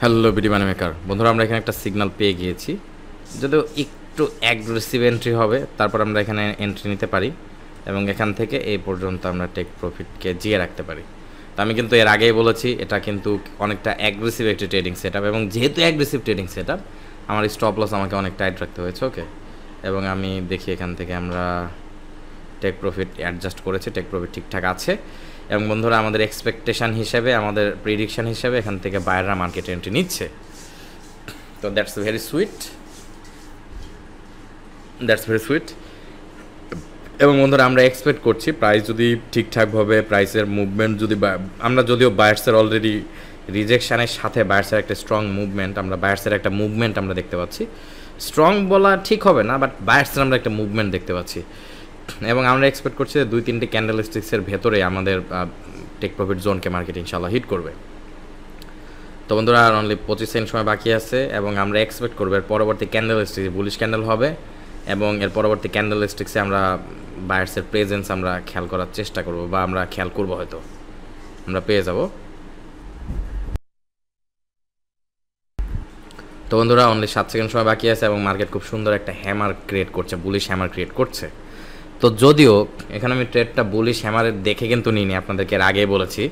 Hello BD মানি maker বন্ধুরা, আমরা এখানে একটা সিগন্যাল পেয়ে গিয়েছি, যদিও একটু অ্যাগ্রেসিভ এন্ট্রি হবে, তারপর আমরা এখানে এন্ট্রি নিতে পারি এবং এখান থেকে এই পর্যন্ত আমরা টেক প্রফিটকে জিয়ে রাখতে পারি। তো আমি কিন্তু এর আগেই বলেছি এটা কিন্তু অনেকটা অ্যাগ্রেসিভ একটি ট্রেডিং সেট আপ, এবং যেহেতু অ্যাগ্রেসিভ ট্রেডিং সেট আপ আমার স্টপ লস আমাকে অনেক টাইট রাখতে হয়েছে। ওকে, এবং আমি দেখি এখান থেকে আমরা টেক প্রফিট অ্যাডজাস্ট করেছি, টেক প্রফিট ঠিকঠাক আছে। এবং বন্ধুরা, আমাদের এক্সপেকটেশান হিসেবে, আমাদের প্রিডিকশান হিসেবে এখান থেকে বায়াররা মার্কেট এন্ট্রি নিচ্ছে। তো দ্যাটস ভেরি সুইট, এবং বন্ধুরা আমরা এক্সপেক্ট করছি প্রাইস যদি ঠিকঠাকভাবে প্রাইসের মুভমেন্ট যদি আমরা যদিও বায়ার্সের অলরেডি রিজেকশানের সাথে বায়ার্সের একটা স্ট্রং মুভমেন্ট, আমরা বায়ার্সের একটা মুভমেন্ট আমরা দেখতে পাচ্ছি। স্ট্রং বলা ঠিক হবে না, বাট বায়ার্সের আমরা একটা মুভমেন্ট দেখতে পাচ্ছি, এবং আমরা এক্সপেক্ট করছি যে 2-3টি ক্যান্ডেল স্টিক্সের ভেতরে আমাদের টেক প্রফিট জোনকে মার্কেট ইনশাল্লাহ হিট করবে। তো বন্ধুরা, আর অনলি 25 সেকেন্ড সময় বাকি আছে, এবং আমরা এক্সপেক্ট করবো এর পরবর্তী ক্যান্ডেল স্টিক্স বুলিশ ক্যান্ডেল হবে, এবং এর পরবর্তী ক্যান্ডেল স্টিক্সে আমরা বায়ার্সের প্রেজেন্স আমরা খেয়াল করার চেষ্টা করব, বা আমরা খেয়াল করবো, হয়তো আমরা পেয়ে যাব। তো বন্ধুরা, অনলি 7 সেকেন্ড সময় বাকি আছে, এবং মার্কেট খুব সুন্দর একটা হ্যামার ক্রিয়েট করছে, বুলিশ হ্যামার ক্রিয়েট করছে। তো যদিও এখানে আমি ট্রেডটা বুলিশ হ্যামারের দেখে কিন্তু নিইনি, আপনাদেরকে এর আগেই বলেছি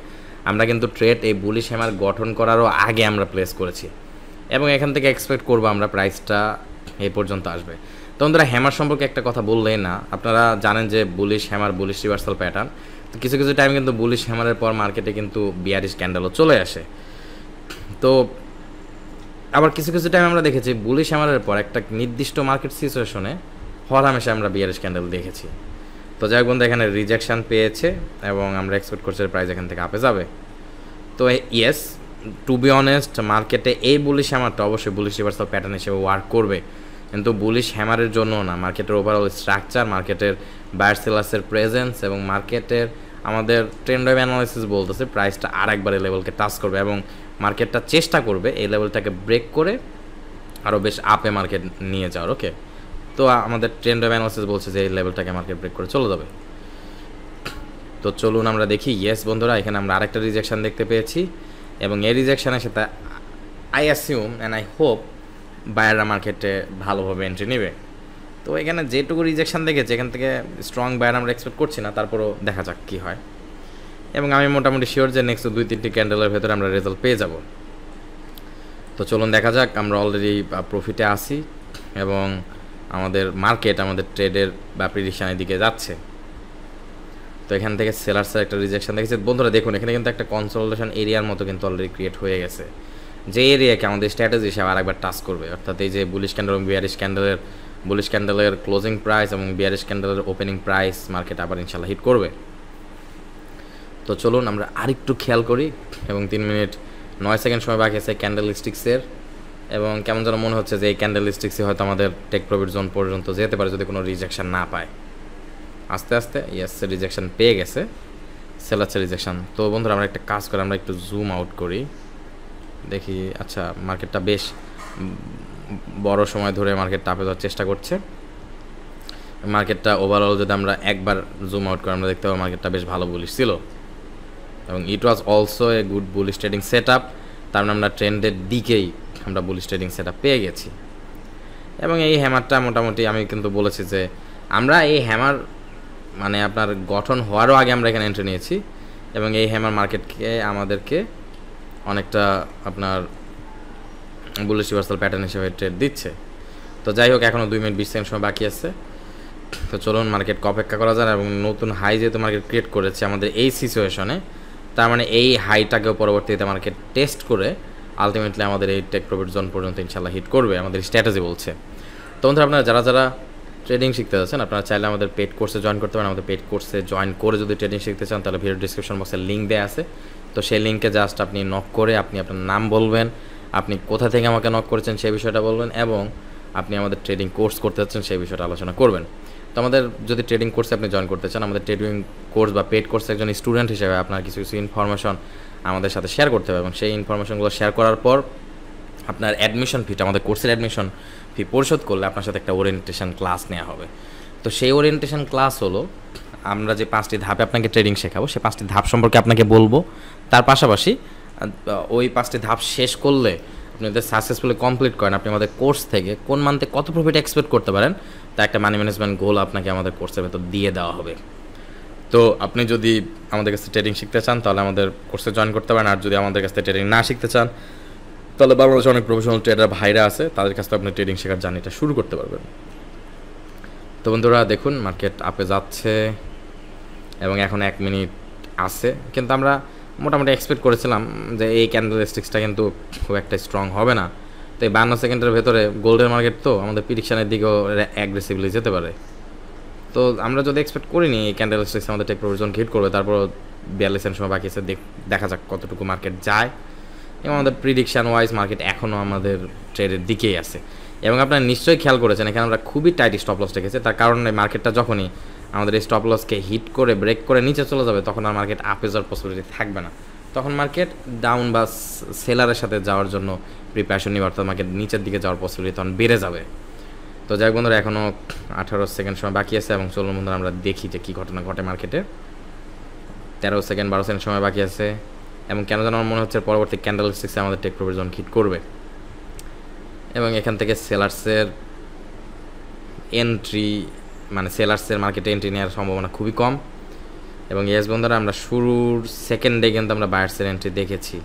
আমরা কিন্তু ট্রেড এই বুলিশ হ্যামার গঠন করারও আগে আমরা প্লেস করেছি, এবং এখান থেকে এক্সপেক্ট করবো আমরা প্রাইসটা এই পর্যন্ত আসবে। তো বন্ধুরা, হ্যামার সম্পর্কে একটা কথা বললেই না, আপনারা জানেন যে bullish hammer, bullish reversal pattern, তো কিছু কিছু টাইম কিন্তু বুলিশ হ্যামারের পর মার্কেটে কিন্তু বিয়ারিশ ক্যান্ডেলও চলে আসে। তো আবার কিছু কিছু টাইম আমরা দেখেছি বুলিশ হ্যামারের পর একটা নির্দিষ্ট মার্কেট সিচুয়েশনে হরহামেশা আমরা বিয়ারিশ ক্যান্ডেল দেখেছি। তো যাই হোক বন্ধু, এখানে রিজেকশান পেয়েছে, এবং আমরা এক্সপেক্ট করছি প্রাইস এখান থেকে আপে যাবে। তো ইয়েস, টু বি অনেস্ট, মার্কেটে এই বুলিশ হ্যামারটা অবশ্যই বুলিশ রিভার্সাল প্যাটার্ন হিসেবে ওয়ার্ক করবে, কিন্তু বুলিশ হ্যামারের জন্য না, মার্কেটের ওভারঅল স্ট্রাকচার, মার্কেটের বায়ার সেলার্সের প্রেজেন্স, এবং মার্কেটের আমাদের ট্রেন্ড ওয়েভ অ্যানালাইসিস বলতেছে প্রাইসটা আর একবার এই লেভেলকে টাচ করবে, এবং মার্কেটটা চেষ্টা করবে এই লেভেলটাকে ব্রেক করে আরও বেশ আপে মার্কেট নিয়ে যাওয়ার। ওকে, তো আমাদের ট্রেন্ড ওয়েভ অ্যানালাইসিস বলছে যে এই লেভেলটাকে মার্কেট ব্রেক করে চলে যাবে। তো চলুন আমরা দেখি। ইয়েস বন্ধুরা, এখানে আমরা আরেকটা রিজেকশান দেখতে পেয়েছি, এবং এই রিজেকশানের সাথে I assume and I hope বায়াররা মার্কেটে ভালোভাবে এন্ট্রি নেবে। তো এখানে যেটুকু রিজেকশান দেখেছি এখান থেকে স্ট্রং বায়ার আমরা এক্সপেক্ট করছি না, তারপরও দেখা যাক কী হয়, এবং আমি মোটামুটি শিওর যে নেক্সট 2-3টি ক্যান্ডেলের ভেতরে আমরা রেজাল্ট পেয়ে যাব। তো চলুন দেখা যাক, আমরা অলরেডি প্রফিটে আসি, এবং আমাদের মার্কেট আমাদের ট্রেডের বা প্রিডিকশানের দিকে যাচ্ছে। তো এখান থেকে সেলার্সের একটা রিজেকশন দেখেছি বন্ধুরা, দেখুন এখানে কিন্তু একটা কনসোলিডেশন এরিয়ার মতো কিন্তু অলরেডি ক্রিয়েট হয়ে গেছে, যে এরিয়াকে আমাদের স্ট্র্যাটেজি হিসাবে আরেকবার টাচ করবে, অর্থাৎ এই যে বুলিশ ক্যান্ডেল এবং বুলিশ ক্যান্ডেলের ক্লোজিং প্রাইস এবং বিয়ারিশ ক্যান্ডেলের ওপেনিং প্রাইস মার্কেট আবার ইনশাল্লাহ হিট করবে। তো চলুন আমরা আরেকটু খেয়াল করি, এবং 3 মিনিট 9 সেকেন্ড সময় বাকি আছে ক্যান্ডেল স্টিক্সের, এবং কেমন যেন মনে হচ্ছে যে এই ক্যান্ডেল স্টিক্সই হয়তো আমাদের টেক প্রফিট জোন পর্যন্ত যেতে পারে যদি কোনো রিজেকশন না পায়। আস্তে আস্তে ইয়েস, রিজেকশন পেয়ে গেছে, সেলার্সের রিজেকশন। তো বন্ধুরা, আমরা একটা কাজ করি, আমরা একটু জুম আউট করি, দেখি। আচ্ছা, মার্কেটটা বেশ বড় সময় ধরে মার্কেটটা আপে যাওয়ার চেষ্টা করছে। মার্কেটটা ওভারঅল যদি আমরা একবার জুম আউট করি আমরা দেখতে পাবো মার্কেটটা বেশ ভালো বুলিশ ছিল, এবং it was also a good bullish trading set up. তার মানে আমরা ট্রেন্ডের দিকেই আমরা বুলিশ ট্রেডিং সেট আপ পেয়ে গেছি, এবং এই হ্যামারটা মোটামুটি আমি কিন্তু বলেছি যে আমরা এই হ্যামার মানে আপনার গঠন হওয়ারও আগে আমরা এখানে এন্ট্রি নিয়েছি, এবং এই হ্যামার মার্কেটকে আমাদেরকে অনেকটা আপনার বুলিশ রিভার্সাল প্যাটার্ন হিসেবে ট্রেড দিচ্ছে। তো যাই হোক, এখনও 2 মিনিট 20 সেকেন্ড সময় বাকি আছে। তো চলুন মার্কেটকে অপেক্ষা করা যায়, এবং নতুন হাই যেহেতু মার্কেট ক্রিয়েট করেছে আমাদের এই সিচুয়েশনে, তার মানে এই হাইটাকেও পরবর্তীতে মার্কেট টেস্ট করে আলটিমেটলি আমাদের এই টেক প্রফিট জোন পর্যন্ত ইনশাল্লাহ হিট করবে, আমাদের স্ট্র্যাটেজি বলছে। তো বন্ধুরা, আপনারা যারা যারা ট্রেডিং শিখতে যাচ্ছেন আপনারা চাইলে আমাদের পেড কোর্সে জয়েন করতে পারেন। আমাদের পেড কোর্সে জয়েন করে যদি ট্রেডিং শিখতে চান তাহলে ভিডিও ডিসক্রিপশন বক্সে লিঙ্ক দেওয়া আছে, তো সেই লিঙ্কে জাস্ট আপনি নক করে আপনি আপনার নাম বলবেন, আপনি কোথা থেকে আমাকে নক করেছেন সেই বিষয়টা বলবেন, এবং আপনি আমাদের ট্রেডিং কোর্স করতে যাচ্ছেন সেই বিষয়টা আলোচনা করবেন। তো আমাদের যদি ট্রেডিং কোর্সে আপনি জয়েন করতে চান, আমাদের ট্রেডিং কোর্স বা পেড কোর্সে একজন স্টুডেন্ট হিসেবে আপনার কিছু কিছু ইনফরমেশন আমাদের সাথে শেয়ার করতে হবে, এবং সেই ইনফরমেশনগুলো শেয়ার করার পর আপনার অ্যাডমিশন ফিটা, আমাদের কোর্সের অ্যাডমিশন ফি পরিশোধ করলে আপনার সাথে একটা ওরিয়েন্টেশন ক্লাস নেওয়া হবে। তো সেই ওরিয়েন্টেশন ক্লাস হলো আমরা যে 5টি ধাপে আপনাকে ট্রেডিং শেখাবো, সেই 5টি ধাপ সম্পর্কে আপনাকে বলবো, তার পাশাপাশি ওই 5টি ধাপ শেষ করলে আপনি যদি সাকসেসফুলি কমপ্লিট করেন, আপনি আমাদের কোর্স থেকে কোন মান্থে কত প্রফিট এক্সপেক্ট করতে পারেন তা একটা মানি ম্যানেজমেন্ট গোল আপনাকে আমাদের কোর্সের ভেতর দিয়ে দেওয়া হবে। তো আপনি যদি আমাদের কাছে ট্রেডিং শিখতে চান তাহলে আমাদের কোর্সে জয়েন করতে পারেন, আর যদি আমাদের কাছ থেকে ট্রেডিং না শিখতে চান তাহলে বাংলাদেশে অনেক প্রফেশনাল ট্রেডার ভাইরা আছে, তাদের কাছ থেকে আপনি ট্রেডিং শেখার জার্নিটা শুরু করতে পারবেন। তো বন্ধুরা দেখুন মার্কেট আপে যাচ্ছে এবং এখন 1 মিনিট আছে, কিন্তু আমরা মোটামুটি এক্সপেক্ট করেছিলাম যে এই ক্যান্ডেল স্টিক্সটা কিন্তু খুব একটা স্ট্রং হবে না। তো এই 52 সেকেন্ডের ভেতরে গোল্ডের মার্কেট তো আমাদের প্রিডিকশনের দিকেও অ্যাগ্রেসিভলি যেতে পারে। তো আমরা যদি এক্সপেক্ট করিনি এই ক্যান্ডেল স্টিক্স আমাদের টেক প্রভিশন হিট করবে, তারপর 42 সেকেন্ড সময় বাকি আছে, দেখা যাক কতটুকু মার্কেট যায়। এবং আমাদের প্রিডিকশান ওয়াইজ মার্কেট এখনও আমাদের ট্রেডের দিকেই আছে। এবং আপনারা নিশ্চয়ই খেয়াল করেছেন এখানে আমরা খুবই টাইট স্টপ লস রেখেছি, তার কারণে মার্কেটটা যখনই আমাদের এই স্টপ লসকে হিট করে ব্রেক করে নিচে চলে যাবে তখন আর মার্কেট আপে যাওয়ার পসিবিলিটি থাকবে না, তখন মার্কেট ডাউন বা সেলারের সাথে যাওয়ার জন্য প্রিপারেশন নিবে, অর্থাৎ মার্কেট নিচের দিকে যাওয়ার পসিবিলিটি তখন বেড়ে যাবে। তো যাই বন্ধুরা এখনও 18 সেকেন্ড সময় বাকি আছে এবং চলুন বন্ধুরা আমরা দেখি যে কী ঘটনা ঘটে মার্কেটে। 13 সেকেন্ড 12 সেকেন্ড সময় বাকি আছে এবং কেন যেন আমার মনে হচ্ছে পরবর্তী ক্যান্ডেল স্টিক্সে আমাদের টেক প্রভিশন হিট করবে এবং এখান থেকে সেলার্সের এন্ট্রি মানে সেলার্সের মার্কেটে এন্ট্রি নেওয়ার সম্ভাবনা খুবই কম। এবং ইয়েস বন্ধুরা আমরা শুরুর সেকেন্ডে কিন্তু আমরা বায়ার্সের এন্ট্রি দেখেছি।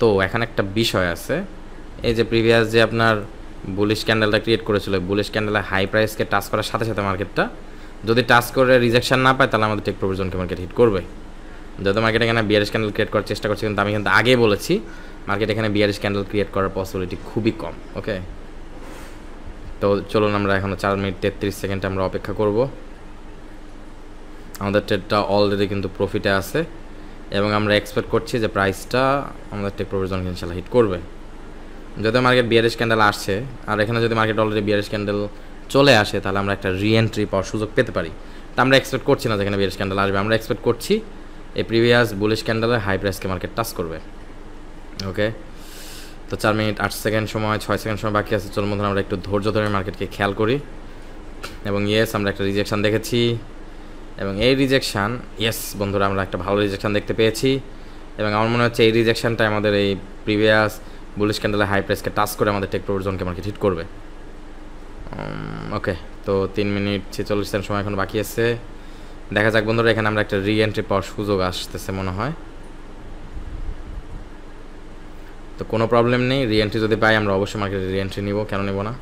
তো এখন একটা বিষয় আছে, এই যে প্রিভিয়াস যে আপনার বুলিশ ক্যান্ডেলটা ক্রিয়েট করেছিল, বুলিশ ক্যান্ডেলে হাই প্রাইসকে টাচ করার সাথে সাথে মার্কেটটা যদি টাচ করে রিজেকশন না পায় তাহলে আমাদের টেক প্রভিশনকে মার্কেট হিট করবে। যত মার্কেট এখানে বিয়ারিশ ক্যান্ডেল ক্রিয়েট করার চেষ্টা করছে, কিন্তু আমি কিন্তু আগে বলেছি মার্কেট এখানে বিয়ারিশ ক্যান্ডেল ক্রিয়েট করার পসিবিলিটি খুবই কম। ওকে, তো চলুন আমরা এখন 4 মিনিট 33 সেকেন্ড আমরা অপেক্ষা করব। আমাদের ট্রেডটা অলরেডি কিন্তু প্রফিটে আছে এবং আমরা এক্সপেক্ট করছি যে প্রাইসটা আমাদের টেক প্রভিশন ইনশাআল্লাহ হিট করবে। যদি মার্কেট বিয়ারিশ ক্যান্ডেল আসছে আর এখানে যদি মার্কেট অলরেডি বিয়ারিশ ক্যান্ডেল চলে আসে তাহলে আমরা একটা রিএন্ট্রি পাওয়ার সুযোগ পেতে পারি। তা আমরা এক্সপেক্ট করছি না যেখানে বিয়ারিশ ক্যান্ডেল আসবে, আমরা এক্সপেক্ট করছি এই প্রিভিয়াস বুলিশ ক্যান্ডেলের হাই প্রাইসকে মার্কেট টাচ করবে। ওকে, তো 4 মিনিট 8 সেকেন্ড সময় 6 সেকেন্ড সময় বাকি আছে, চলুন বন্ধুরা আমরা একটু ধৈর্য ধরে মার্কেটকে খেয়াল করি। এবং ইয়েস আমরা একটা রিজেকশান দেখেছি এবং এই রিজেকশান ইয়েস বন্ধুরা আমরা একটা ভালো রিজেকশান দেখতে পেয়েছি এবং আমার মনে হচ্ছে এই রিজেকশানটা আমাদের এই প্রিভিয়াস বুলিশ ক্যান্ডেলের হাই প্রাইসকে টাচ করে আমাদের টেক প্রভিশনকে মার্কেট হিট করবে। ওকে, তো 3 মিনিট 46 সেকেন্ড সময় এখন বাকি আছে, দেখা যাক বন্ধুরা এখানে আমরা একটা রি এন্ট্রি পাওয়ার সুযোগ আসতেছে মনে হয়। তো কোনো প্রবলেম নেই, রি এন্ট্রি যদি পাই আমরা অবশ্যই মার্কেটে রি এন্ট্রি নিব, কেন নেব না।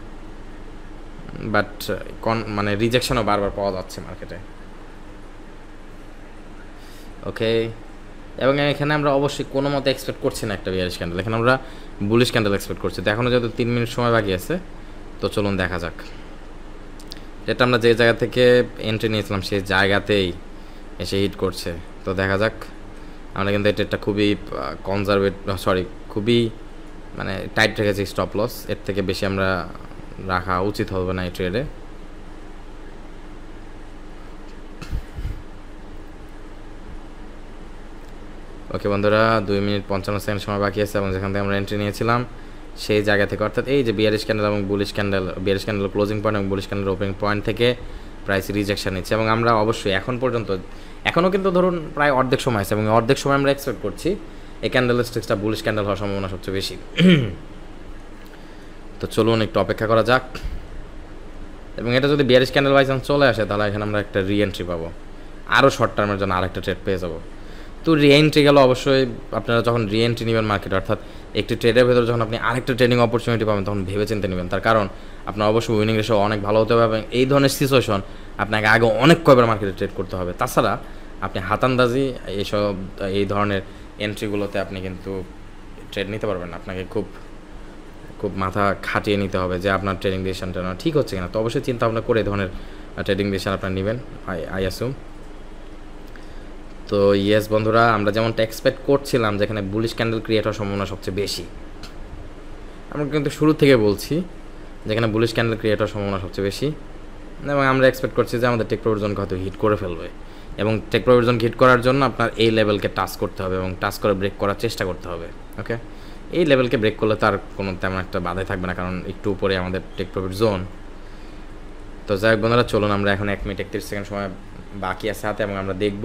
বাট মানে রিজেকশনও বারবার পাওয়া যাচ্ছে মার্কেটে। ওকে, এবং এখানে আমরা অবশ্যই কোনো মতে এক্সপেক্ট করছি না একটা বিয়ারিশ ক্যান্ডেল, এখানে আমরা বুলিশ ক্যান্ডেল এক্সপেক্ট করছি। তো এখনও যেহেতু 3 মিনিট সময় বাকি আছে, তো চলুন দেখা যাক। এটা আমরা যে জায়গা থেকে এন্ট্রি নিয়েছিলাম সেই জায়গাতেই এসে হিট করছে। তো দেখা যাক, আমরা কিন্তু এটা খুবই খুবই মানে টাইট রেখেছি স্টপ লস, এর থেকে বেশি আমরা রাখা উচিত হবে না এই ট্রেডে। ওকে বন্ধুরা 2 মিনিট 55 সেকেন্ড সময় বাকি আছে এবং যেখান থেকে আমরা এন্ট্রি নিয়েছিলাম সেই জায়গা থেকে, অর্থাৎ এই যে বিয়ারিশ ক্যান্ডেল এবং bullish candle, bearish candle closing point এবং বুলিশ ক্যান্ডেল ওপেনিং পয়েন্ট থেকে প্রাইস রিজেকশন নিচ্ছে। এবং আমরা অবশ্যই এখন পর্যন্ত এখনও কিন্তু ধরুন প্রায় অর্ধেক সময় আছে এবং অর্ধেক সময় আমরা এক্সপেক্ট করছি এই ক্যান্ডেল স্টিক্সটা বুলিশ ক্যান্ডেল হওয়ার সম্ভাবনা সবচেয়ে বেশি। তো চলুন একটু অপেক্ষা করা যাক এবং এটা যদি বিয়ারিশ ক্যান্ডেল বাই চান্স চলে আসে তাহলে এখানে আমরা একটা রি এন্ট্রি পাবো, আরও শর্ট টার্মের জন্য আরেকটা ট্রেড পেয়ে যাবো। তো রি এন্ট্রি গেলে অবশ্যই আপনারা যখন রি এন্ট্রি নেবেন মার্কেট, অর্থাৎ একটি ট্রেডের ভেতরে যখন আপনি আরেকটা ট্রেডিং অপরচুনিটি পাবেন তখন ভেবে চিন্তে নেবেন, তার কারণ আপনার অবশ্যই উইনিং রেশিও অনেক ভালো হতে হবে এবং এই ধরনের সিচুয়েশন আপনাকে আগে অনেক কয়বার মার্কেটে ট্রেড করতে হবে। তাছাড়া আপনি হাতান্দাজি এই ধরনের এন্ট্রিগুলোতে আপনি কিন্তু ট্রেড নিতে পারবেন না, আপনাকে খুব খুব মাথা খাটিয়ে নিতে হবে যে আপনার ট্রেডিং ডিসিশনটা ঠিক হচ্ছে কিনা। তো অবশ্যই চিন্তা ভাবনা করে এই ধরনের ট্রেডিং ডিসিশন আপনারা নেবেন, আই অ্যাসুম। তো ইয়েস বন্ধুরা আমরা যেমনটা এক্সপেক্ট করছিলাম যেখানে বুলিশ ক্যান্ডেল ক্রিয়েট হওয়ার সম্ভাবনা সবচেয়ে বেশি, আমরা কিন্তু শুরু থেকে বলছি যেখানে বুলিশ ক্যান্ডেল ক্রিয়েট হওয়ার সম্ভাবনা সবচেয়ে বেশি এবং আমরা এক্সপেক্ট করছি যে আমাদের টেক প্রভিশনকে হয়তো হিট করে ফেলবে এবং টেক প্রভিশনকে হিট করার জন্য আপনার এই লেভেলকে টাচ করতে হবে এবং টাচ করে ব্রেক করার চেষ্টা করতে হবে। ওকে, এই লেভেলকে ব্রেক করলে তার কোনো তেমন একটা বাধাই থাকবে না, কারণ একটু উপরে আমাদের টেক প্রফিট জোন। তো যাই হোক বন্ধুরা চলুন আমরা এখন 1 মিনিট 31 সেকেন্ড সময় বাকি আছে হাতে এবং আমরা দেখব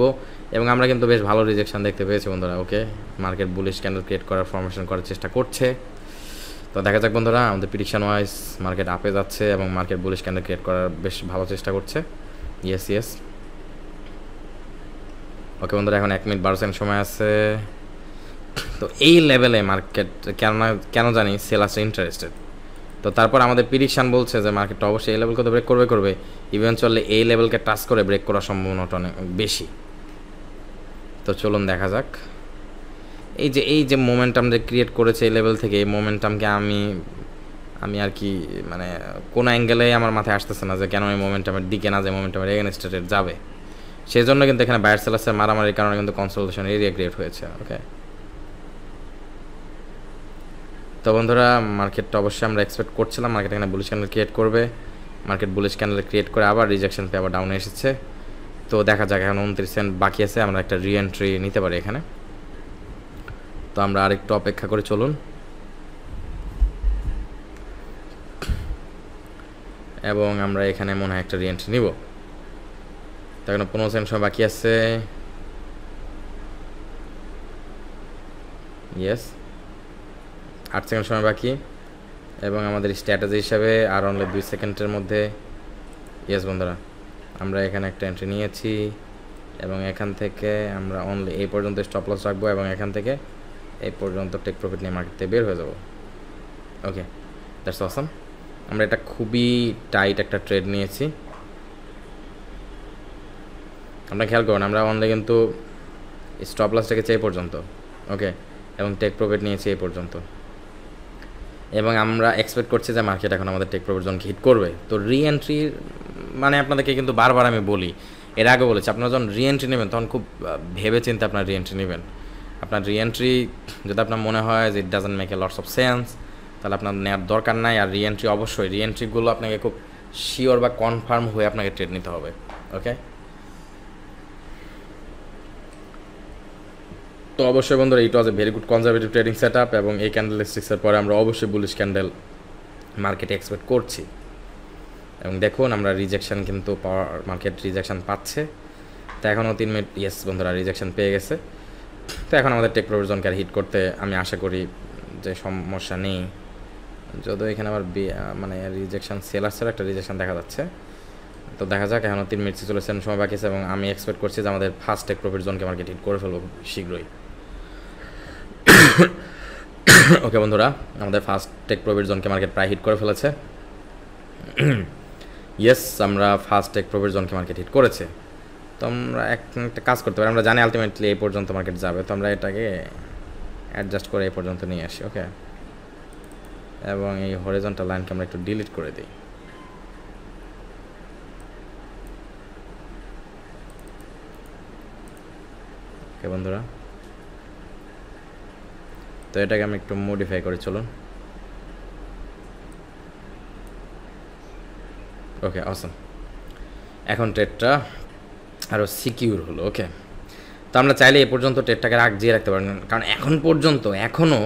এবং আমরা কিন্তু বেশ ভালো রিজেকশন দেখতে পেয়েছি বন্ধুরা। ওকে, মার্কেট বুলিশ ক্যান্ডেল ক্রিয়েট করার ফরমেশন করার চেষ্টা করছে তো দেখা যাক বন্ধুরা, আমাদের প্রেডিকশন ওয়াইজ মার্কেট আপে যাচ্ছে এবং মার্কেট বুলিশ ক্যান্ডেল ক্রিয়েট করার বেশ ভালো চেষ্টা করছে। ইয়েস। ওকে বন্ধুরা, এখন 1 মিনিট 12 সেকেন্ড সময় আছে। তো এই লেভেলে মার্কেট কেন জানি সেলার্সরা ইন্টারেস্টেড। তো তারপর আমাদের প্রেডিকশন বলছে যে মার্কেটটা অবশ্যই এই লেভেলকে তো ব্রেক করবে, ইভেনচুয়ালি এই লেভেলকে টাচ করে ব্রেক করার সম্ভাবনাটা অনেক বেশি। তো চলুন দেখা যাক। এই যে মোমেন্টাম যে ক্রিয়েট করেছে এই লেভেল থেকে, এই মোমেন্টামকে আমি আর কি মানে কোনো অ্যাঙ্গেলে আমার মাথায় আসতেছে না যে কেন এই মোমেন্টামের দিকে না, যে মোমেন্টামের এগেনস্টে রেট যাবে। সেই জন্য কিন্তু এখানে বায়ার সেলার্সের মারামারির কারণে কিন্তু কনসোলিডেশন এরিয়া ক্রিয়েট হয়েছে। ওকে, তো বন্ধুরা মার্কেটটা অবশ্যই আমরা এক্সপেক্ট করছিলাম মার্কেট এখানে বুলিশ ক্যান্ডেল ক্রিয়েট করবে। মার্কেট বুলিশ ক্যান্ডেল ক্রিয়েট করে আবার রিজেকশন পেয়ে আবার ডাউনে এসেছে। তো দেখা যাক, এখন 29 সেন্ট বাকি আছে, আমরা একটা রিএন্ট্রি নিতে পারি এখানে। তো আমরা আরেকটু অপেক্ষা করে চলুন, এবং আমরা এখানে মনে হয় একটা রিএন্ট্রি নিব। তো এখন 15 সেকেন্ড সময় বাকি আছে। ইয়েস, 8 সেকেন্ড সময় বাকি, এবং আমাদের স্ট্র্যাটেজি হিসাবে আর অনলি 2 সেকেন্ডের মধ্যে। ইয়েস বন্ধুরা, আমরা এখানে একটা এন্ট্রি নিয়েছি এবং এখান থেকে আমরা অনলি এই পর্যন্ত স্টপ লস রাখবো এবং এখান থেকে এই পর্যন্ত টেক প্রফিট নিয়ে মার্কেট থেকে বের হয়ে যাব। ওকে, দ্যাটস অসাম। আমরা এটা খুবই টাইট একটা ট্রেড নিয়েছি। আমরা খেয়াল করুন, আমরা অনলি কিন্তু স্টপ লস রেখেছি এই পর্যন্ত। ওকে, এবং টেক প্রফিট নিয়েছি এই পর্যন্ত, এবং আমরা এক্সপেক্ট করছি যে মার্কেট এখন আমাদের টেক প্রফিট জোনকে হিট করবে। তো রিএন্ট্রি মানে আপনাদেরকে কিন্তু বারবার আমি বলি, এর আগে বলেছি, আপনারা যখন রিএন্ট্রি নেবেন তখন খুব ভেবে চিন্তে আপনার রিএন্ট্রি নেবেন। আপনার রিএন্ট্রি যদি আপনার মনে হয় যে it doesn't make a lots of sense, তাহলে আপনার নেওয়ার দরকার নাই। আর রিএন্ট্রি অবশ্যই, রিএন্ট্রিগুলো আপনাকে খুব শিওর বা কনফার্ম হয়ে আপনাকে ট্রেড নিতে হবে। ওকে, তো অবশ্যই বন্ধুরা, it was a very good conservative trading set up, এবং এই ক্যান্ডেল স্টিক্সের পরে আমরা অবশ্যই বুলিশ ক্যান্ডেল মার্কেটে এক্সপেক্ট করছি। এবং দেখুন, আমরা রিজেকশন কিন্তু মার্কেট রিজেকশন পাচ্ছে। তো এখনও 3 মিনিট। ইয়েস বন্ধুরা, রিজেকশন পেয়ে গেছে। তো এখন আমাদের টেক প্রফিট জোনকে হিট করতে আমি আশা করি যে সমস্যা নেই। যদিও এখানে আবার মানে রিজেকশন সেলার্সের একটা রিজেকশন দেখা যাচ্ছে। তো দেখা যাক, এখনও 3 মিনিট 46 সেকেন্ড সময় বাকি আছে, এবং আমি এক্সপেক্ট করছি যে আমাদের ফার্স্ট টেক প্রফিট জোনকে মার্কেট হিট করে ফেলবো খুব শীঘ্রই। ওকে বন্ধুরা, আমাদের ফার্স্ট টেক প্রফিট জোনকে মার্কেট প্রায় হিট করে ফেলেছে। ইয়েস, আমরা ফার্স্ট টেক প্রফিট জোনকে মার্কেট হিট করেছে। তো আমরা একটা কাজ করতে পারি, আমরা জানি আলটিমেটলি এই পর্যন্ত মার্কেট যাবে, তো আমরা এটাকে অ্যাডজাস্ট করে এই পর্যন্ত নিয়ে আসি। ওকে, এবং এই হরিজন্টাল লাইনকে আমরা একটু ডিলিট করে দিই। ওকে বন্ধুরা, তো এটাকে আমি একটু মডিফাই করে চলুন। ওকে, অসম। এখন ট্রেডটা আরও সিকিউর হলো। ওকে, তো আমরা চাইলে এই পর্যন্ত ট্রেডটাকে জিয়ে রাখতে পারেন, কারণ এখনও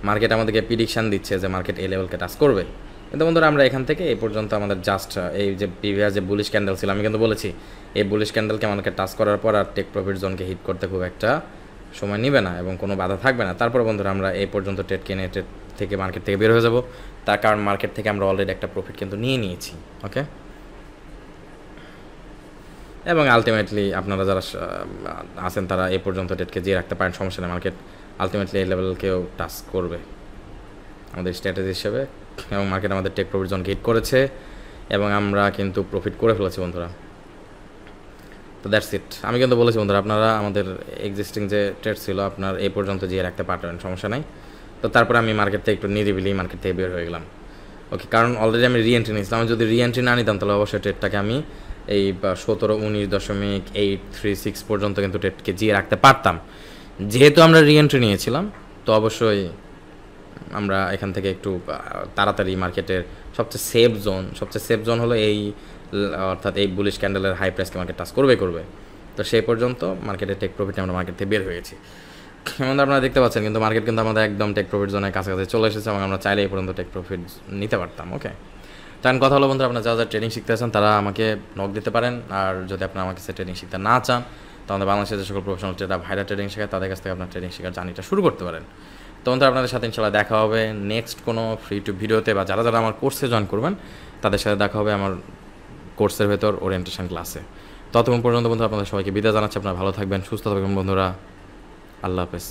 মার্কেট আমাদেরকে প্রিডিকশান দিচ্ছে যে মার্কেট এই লেভেলকে টাচ করবে। কিন্তু বন্ধুরা, আমরা এখান থেকে এই পর্যন্ত আমাদের জাস্ট এই যে প্রিভিয়াস যে বুলিশ ক্যান্ডেল ছিল, আমি কিন্তু বলেছি এই বুলিশ ক্যান্ডেলকে আমাদেরকে টাচ করার পর আর টেক প্রফিট জোনকে হিট করতে খুব একটা সময় নেবে না এবং কোনো বাধা থাকবে না। তারপর বন্ধুরা, আমরা এই পর্যন্ত ট্রেড কিনে ট্রেড থেকে মার্কেট থেকে বের হয়ে যাব, তার কারণ মার্কেট থেকে আমরা অলরেডি একটা প্রফিট কিন্তু নিয়ে নিয়েছি। ওকে, এবং আলটিমেটলি আপনারা যারা আছেন তারা এই পর্যন্ত ট্রেডকে জিয়ে রাখতে পারেন, সমস্যা নেই। মার্কেট আলটিমেটলি এই লেভেলকেও টাচ করবে আমাদের স্ট্র্যাটেজি হিসেবে, এবং মার্কেট আমাদের টেক প্রফিট জোনকে হিট করেছে এবং আমরা কিন্তু প্রফিট করে ফেলেছি বন্ধুরা। তো দ্যাটস ইট। আমি কিন্তু বলেছি বন্ধুরা, আপনারা আমাদের এক্সিস্টিং যে ট্রেড ছিল আপনার এই পর্যন্ত জিয়ে রাখতে পারবেন, সমস্যা নাই। তো তারপরে আমি মার্কেট থেকে একটু নিরিবিলি মার্কেট থেকে বের হয়ে গেলাম। ওকে, কারণ অলরেডি আমি রিএন্ট্রি নিয়েছিলাম। আমি যদি রিএন্ট্রি না নিতাম তাহলে অবশ্যই ট্রেডটাকে আমি এই 17-19.836 পর্যন্ত কিন্তু ট্রেডকে জিয়ে রাখতে পারতাম। যেহেতু আমরা রিএন্ট্রি নিয়েছিলাম, তো অবশ্যই আমরা এখান থেকে একটু তাড়াতাড়ি মার্কেটের সবচেয়ে সেফ জোন হলো এই, অর্থাৎ এই বুলিশ ক্যান্ডেলের হাই প্রাইসকে মার্কেট টাচ করবে। তো সেই পর্যন্ত মার্কেটের টেক প্রফিটে আমরা মার্কেট থেকে বের হয়ে গেছি। আমাদের আপনারা দেখতে পাচ্ছেন কিন্তু মার্কেট কিন্তু আমাদের একদম টেক প্রফিট জোনের কাছাকাছি চলে এসেছে, এবং আমরা চাইলে এই পর্যন্ত টেক প্রফিট নিতে পারতাম। ওকে, তার কথা হলো বন্ধুরা, আপনারা যারা ট্রেনিং শিখতে আছেন তারা আমাকে নক দিতে পারেন। আর যদি আপনারা আমাকে সে ট্রেনিং শিখতে না চান, তাহলে বাংলাদেশের যে সকল প্রফেশনাল ট্রেডার ভাইরা ট্রেডিং শেখায় তাদের কাছ থেকে আপনার ট্রেডিং শেখার জার্নিটা শুরু করতে পারেন। তো বন্ধুরা আপনাদের সাথে ইনশাআল্লাহ দেখা হবে নেক্সট কোনো ফ্রি টু ভিডিওতে, বা যারা যারা আমার কোর্সে জয়েন করবেন তাদের সাথে দেখা হবে আমার কোর্সের ভেতর ওরিয়েন্টেশন ক্লাসে। ততক্ষণ পর্যন্ত বন্ধুরা আপনাদের সবাইকে বিদায় জানাচ্ছি। আপনারা ভালো থাকবেন, সুস্থ থাকবেন বন্ধুরা। আল্লাহ হাফেজ।